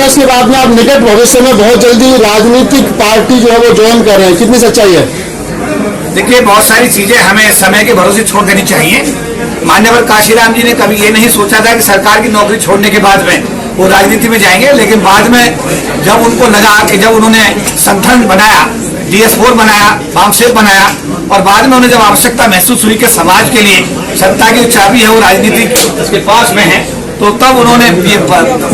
VRS के बाद में आप निकट भविष्य में बहुत जल्दी राजनीतिक पार्टी जो है वो ज्वाइन कर रहे हैं, कितनी सच्चाई है? देखिए, बहुत सारी चीजें हमें समय के भरोसे छोड़ देनी चाहिए। मान्यवर काशीराम जी ने कभी ये नहीं सोचा था कि सरकार की नौकरी छोड़ने के बाद में वो राजनीति में जाएंगे, लेकिन बाद में जब उनको लगा कि जब उन्होंने संगठन बनाया, DS4 बनाया, वामसेप बनाया, और बाद में उन्हें जब आवश्यकता महसूस हुई कि समाज के लिए सत्ता की चाबी है वो राजनीति के पास में है, तो तब उन्होंने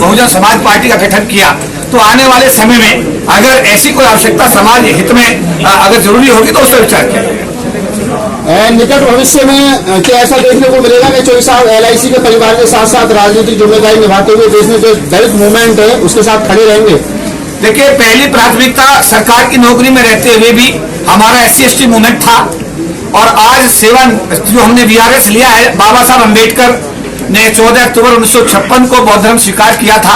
बहुजन समाज पार्टी का गठन किया। तो आने वाले समय में अगर ऐसी कोई आवश्यकता समाज हित में अगर जरूरी होगी तो उससे विचार किया। निकट भविष्य में क्या ऐसा देखने को मिलेगा कि चौधरी साहब LIC के परिवार के साथ साथ राजनीतिक जिम्मेदारी निभाते हुए देश में जो दलित मूवमेंट है उसके साथ खड़े रहेंगे? देखिए, पहली प्राथमिकता सरकार की नौकरी में रहते हुए भी हमारा SC/ST मूवमेंट था, और आज सेवा जो हमने VRS लिया है, बाबा साहब अम्बेडकर ने 14 अक्टूबर 1956 को बौद्ध धर्म स्वीकार किया था,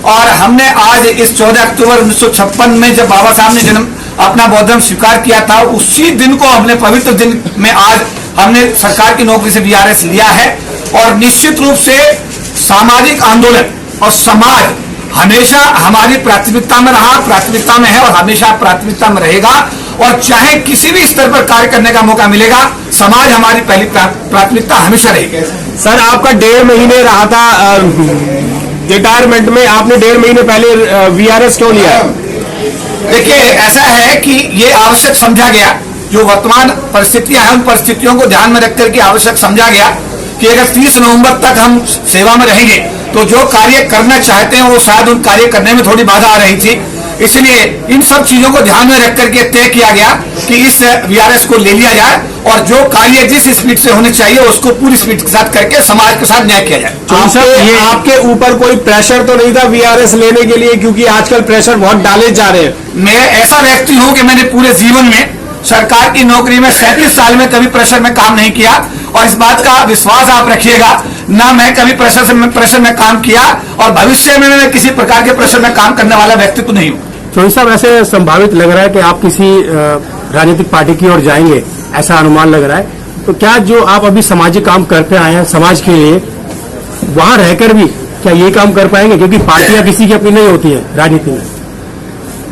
और हमने आज इस 14 अक्टूबर 1956 में जब बाबा साहब ने अपना बौद्ध धर्म स्वीकार किया था, उसी दिन को हमने पवित्र दिन में आज हमने सरकार की नौकरी से VRS लिया है। और निश्चित रूप से सामाजिक आंदोलन और समाज हमेशा हमारी प्राथमिकता में रहा, प्राथमिकता में है और हमेशा प्राथमिकता में रहेगा, और चाहे किसी भी स्तर पर कार्य करने का मौका मिलेगा, समाज हमारी पहली प्राथमिकता हमेशा रहेगी। सर, आपका 1.5 महीने रहा था रिटायरमेंट में, आपने 1.5 महीने पहले VRS क्यों लिया? देखिए, ऐसा है कि ये आवश्यक समझा गया, जो वर्तमान परिस्थितियां हैं उन परिस्थितियों को ध्यान में रख करके आवश्यक समझा गया कि अगर 30 नवंबर तक हम सेवा में रहेंगे तो जो कार्य करना चाहते हैं वो शायद उन कार्य करने में थोड़ी बाधा आ रही थी। इसलिए इन सब चीजों को ध्यान में रख करके तय किया गया कि इस VRS को ले लिया जाए, और जो कार्य जिस स्पीड से होने चाहिए उसको पूरी स्पीड के साथ करके समाज के साथ न्याय किया जाए। आपके ऊपर कोई प्रेशर तो नहीं था VRS लेने के लिए, क्योंकि आजकल प्रेशर बहुत डाले जा रहे हैं? मैं ऐसा व्यक्ति हूं कि मैंने पूरे जीवन में सरकार की नौकरी में 37 साल में कभी प्रेशर में काम नहीं किया, और इस बात का विश्वास आप रखिएगा, ना मैं कभी प्रेशर में काम किया, और भविष्य में मैं किसी प्रकार के प्रेशर में काम करने वाला व्यक्ति तो नहीं हूं। चौधरी साहब, ऐसे संभावित लग रहा है कि आप किसी राजनीतिक पार्टी की ओर जाएंगे, ऐसा अनुमान लग रहा है, तो क्या जो आप अभी सामाजिक काम करते आए हैं समाज के लिए, वहां रहकर भी क्या ये काम कर पाएंगे? क्योंकि पार्टियां किसी की अपनी नहीं होती है राजनीति में।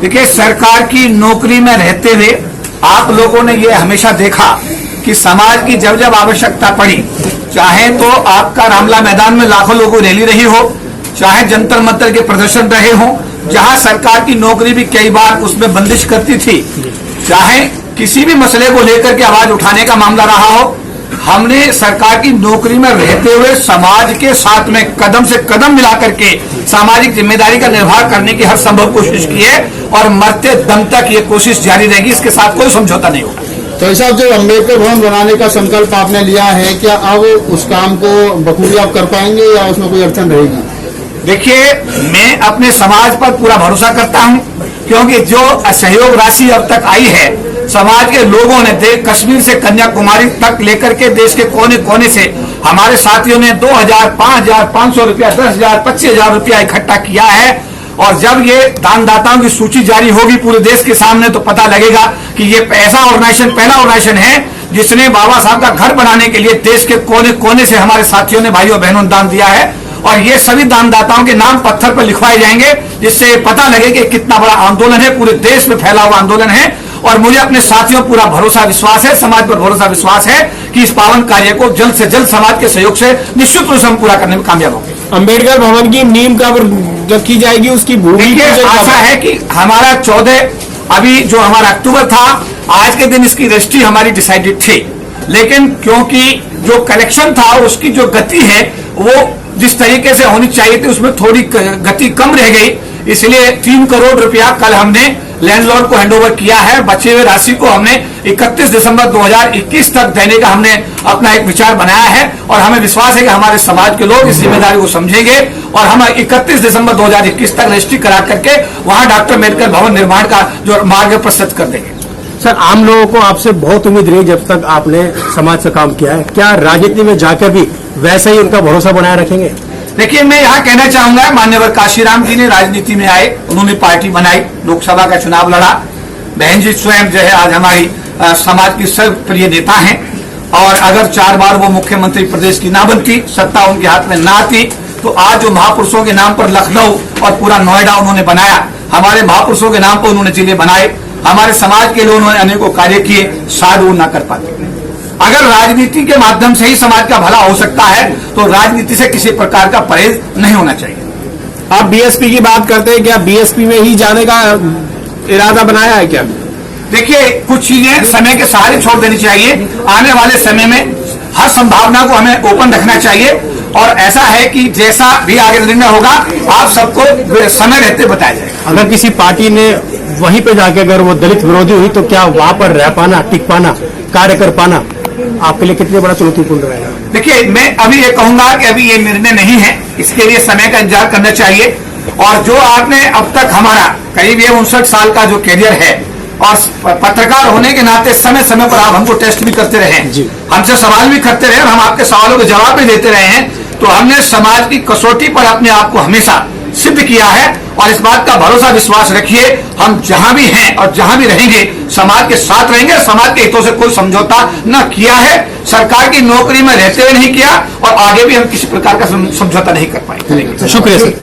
देखिए, सरकार की नौकरी में रहते हुए आप लोगों ने ये हमेशा देखा कि समाज की जब जब आवश्यकता पड़ी, चाहे तो आपका रामला मैदान में लाखों लोगों की रैली रही हो, चाहे जंतर मंतर के प्रदर्शन रहे हो, जहां सरकार की नौकरी भी कई बार उसमें बंदिश करती थी, चाहे किसी भी मसले को लेकर के आवाज उठाने का मामला रहा हो, हमने सरकार की नौकरी में रहते हुए समाज के साथ में कदम से कदम मिला करके सामाजिक जिम्मेदारी का निर्वाह करने की हर संभव कोशिश की है, और मरते दम तक ये कोशिश जारी रहेगी, इसके साथ कोई समझौता नहीं होगा। तो साहब, जो अम्बेडकर भवन बनाने का संकल्प आपने लिया है, क्या अब उस काम को बखूबी आप कर पाएंगे या उसमें कोई अड़चन रहेगी? देखिए, मैं अपने समाज पर पूरा भरोसा करता हूं, क्योंकि जो सहयोग राशि अब तक आई है, समाज के लोगों ने कश्मीर से कन्याकुमारी तक लेकर के देश के कोने कोने से हमारे साथियों ने 2000, 5000, 500 रुपया, 10,000, 25,000 रुपया इकट्ठा किया है। और जब ये दानदाताओं की सूची जारी होगी पूरे देश के सामने, तो पता लगेगा कि ये ऐसा ऑर्गेनाइजेशन, पहला ऑर्गेनाइजेशन है जिसने बाबा साहब का घर बनाने के लिए देश के कोने कोने से हमारे साथियों ने, भाइयों बहनों ने दान दिया है। और ये सभी दानदाताओं के नाम पत्थर पर लिखवाए जाएंगे, जिससे पता लगे कि कितना बड़ा आंदोलन है, पूरे देश में फैला हुआ आंदोलन है। और मुझे अपने साथियों पूरा भरोसा विश्वास है, समाज पर भरोसा विश्वास है कि इस पावन कार्य को जल्द से जल्द समाज के सहयोग से निश्चित रूप से हम पूरा करने में कामयाब होंगे। अम्बेडकर भवन की नींव जब की जाएगी, उसकी भूमि आशा है कि हमारा 14 अभी जो हमारा अक्टूबर था, आज के दिन इसकी रजिस्ट्री हमारी डिसाइडेड थी, लेकिन क्योंकि जो कलेक्शन था उसकी जो गति है वो जिस तरीके से होनी चाहिए थी उसमें थोड़ी गति कम रह गई, इसलिए 3 करोड़ रुपया कल हमने लैंडलॉर्ड को हैंडओवर किया है। बचे हुए राशि को हमने 31 दिसंबर 2021 तक देने का हमने अपना एक विचार बनाया है, और हमें विश्वास है कि हमारे समाज के लोग इस जिम्मेदारी को समझेंगे, और हम 31 दिसंबर 2021 तक रजिस्ट्री करा करके वहां डॉक्टर अम्बेडकर भवन निर्माण का जो मार्ग प्रशस्त कर देंगे। सर, आम लोगों को आपसे बहुत उम्मीद रही जब तक आपने समाज से काम किया है, क्या राजनीति में जाकर भी वैसे ही उनका भरोसा बनाए रखेंगे? देखिए, मैं यहाँ कहना चाहूंगा, मान्यवर काशीराम जी ने राजनीति में आए, उन्होंने पार्टी बनाई, लोकसभा का चुनाव लड़ा। बहन जी स्वयं जो है आज हमारी समाज की सर्वप्रिय नेता हैं, और अगर 4 बार वो मुख्यमंत्री प्रदेश की ना बनती, सत्ता उनके हाथ में ना आती, तो आज जो महापुरुषों के नाम पर लखनऊ और पूरा नोएडा उन्होंने बनाया, हमारे महापुरुषों के नाम पर उन्होंने जिले बनाए, हमारे समाज के लिए उन्होंने अनेकों कार्य किए, शायद वो ना कर पाते। अगर राजनीति के माध्यम से ही समाज का भला हो सकता है तो राजनीति से किसी प्रकार का परहेज नहीं होना चाहिए। आप बीएसपी की बात करते हैं, क्या बीएसपी में ही जाने का इरादा बनाया है क्या? देखिए, कुछ चीजें समय के सहारे छोड़ देनी चाहिए। आने वाले समय में हर संभावना को हमें ओपन रखना चाहिए और ऐसा है कि जैसा भी आगे निर्णय होगा आप सबको समय रहते बताया जाएगा। अगर किसी पार्टी ने वहीं पे जाके अगर वो दलित विरोधी हुई तो क्या वहां पर रह पाना, टिक पाना, कार्य कर पाना आपके लिए कितने बड़ा चुनौतीपूर्ण रहेगा? देखिए, मैं अभी ये कहूंगा कि अभी ये निर्णय नहीं है, इसके लिए समय का इंतजार करना चाहिए। और जो आपने अब तक हमारा करीब 59 साल का जो कैरियर है और पत्रकार होने के नाते समय समय पर आप हमको टेस्ट भी करते रहे, हमसे सवाल भी करते रहे और हम आपके सवालों के जवाब भी देते रहे हैं, तो हमने समाज की कसौटी पर अपने आप को हमेशा सिद्ध किया है। और इस बात का भरोसा विश्वास रखिए, हम जहां भी हैं और जहां भी रहेंगे समाज के साथ रहेंगे। समाज के हितों से कोई समझौता न किया है, सरकार की नौकरी में रहते हुए नहीं किया और आगे भी हम किसी प्रकार का समझौता नहीं कर पाएंगे। शुक्रिया सर।